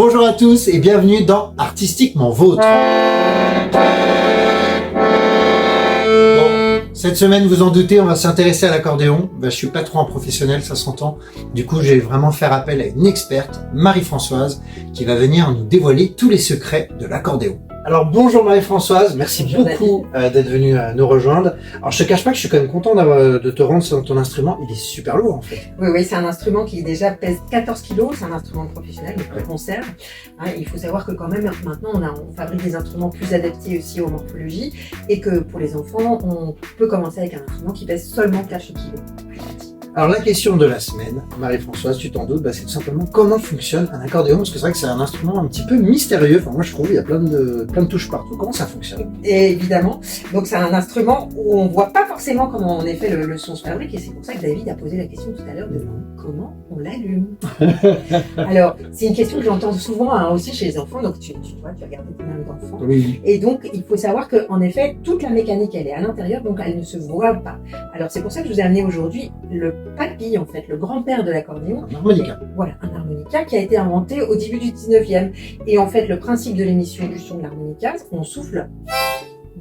Bonjour à tous et bienvenue dans Artistiquement Vôtre. Bon, cette semaine, vous en doutez, on va s'intéresser à l'accordéon. Je suis pas trop un professionnel, ça s'entend. Du coup, je vais vraiment faire appel à une experte, Marie-Françoise, qui va venir nous dévoiler tous les secrets de l'accordéon. Alors bonjour Marie-Françoise, merci beaucoup d'être venue nous rejoindre. Alors je te cache pas que je suis quand même content de te rendre sur ton instrument, il est super lourd en fait. Oui, c'est un instrument qui déjà pèse 14 kg, c'est un instrument professionnel, donc on conserve. Il faut savoir que quand même maintenant on fabrique des instruments plus adaptés aussi aux morphologies et que pour les enfants on peut commencer avec un instrument qui pèse seulement 4 kg. Alors la question de la semaine, Marie-Françoise, tu t'en doutes, c'est tout simplement comment fonctionne un accordéon, parce que c'est vrai que c'est un instrument un petit peu mystérieux, enfin moi je trouve, il y a plein de touches partout, comment ça fonctionne? Et évidemment, donc c'est un instrument où on voit pas forcément comment en effet le son se fabrique, et c'est pour ça que David a posé la question tout à l'heure de comment on l'allume. Alors c'est une question que j'entends souvent aussi chez les enfants, donc tu as gardé ton âme d'enfant, Oui. Et donc il faut savoir qu'en effet toute la mécanique elle est à l'intérieur, donc elle ne se voit pas. Alors c'est pour ça que je vous ai amené aujourd'hui le papy, en fait, le grand-père de l'accordéon. Un harmonica. Voilà, un harmonica qui a été inventé au début du 19e. Et en fait, le principe de l'émission du son de l'harmonica, c'est qu'on souffle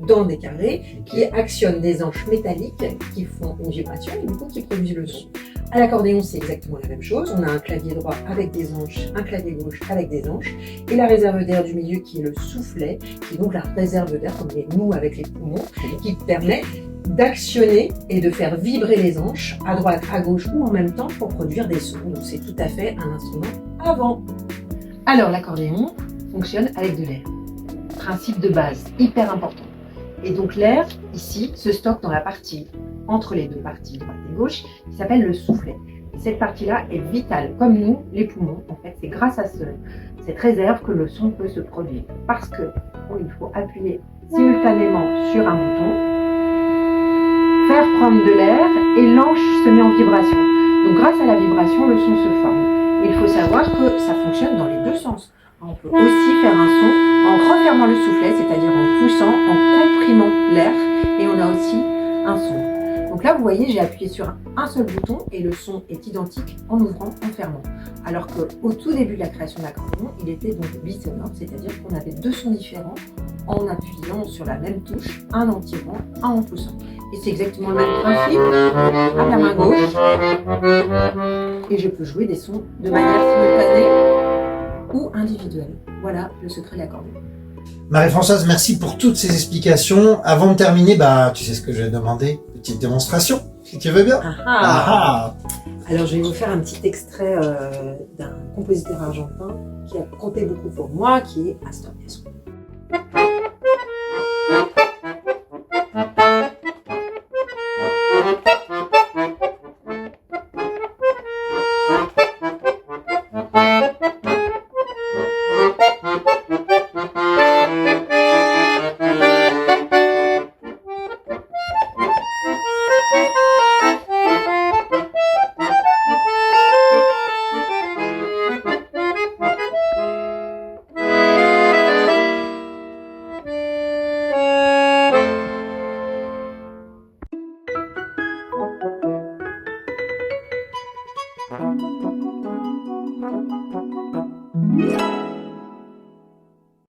dans des carrés qui actionnent des anches métalliques qui font une vibration et du coup qui produisent le son. À l'accordéon, c'est exactement la même chose. On a un clavier droit avec des anches, un clavier gauche avec des anches, et la réserve d'air du milieu qui est le soufflet, qui est donc la réserve d'air, comme nous avec les poumons, qui permet d'actionner et de faire vibrer les anches à droite, à gauche ou en même temps pour produire des sons. Donc c'est tout à fait un instrument avant. Alors l'accordéon fonctionne avec de l'air. Principe de base, hyper important. Et donc l'air, ici, se stocke dans la partie entre les deux parties, droite et gauche, qui s'appelle le soufflet. Et cette partie-là est vitale, comme nous, les poumons. En fait, c'est grâce à cette réserve que le son peut se produire. Parce que il faut appuyer simultanément sur un bouton, faire prendre de l'air et l'anche se met en vibration. Donc grâce à la vibration, le son se forme. Il faut savoir que ça fonctionne dans les deux sens. On peut aussi faire un son en refermant le soufflet, c'est-à-dire en poussant, en comprimant l'air, et on a aussi un son. Donc là, vous voyez, j'ai appuyé sur un seul bouton et le son est identique en ouvrant, en fermant. Alors qu'au tout début de la création de l'accordéon, il était donc bisonore, c'est-à-dire qu'on avait deux sons différents en appuyant sur la même touche, un en tirant, un en poussant. Et c'est exactement le même principe à la main gauche. Et je peux jouer des sons de manière simultanée ou individuelle. Voilà le secret de l'accordéon. Marie-Françoise, merci pour toutes ces explications. Avant de terminer, tu sais ce que je vais demander, petite démonstration, si tu veux bien. Alors je vais vous faire un petit extrait d'un compositeur argentin qui a compté beaucoup pour moi, qui est Astor Piazzolla.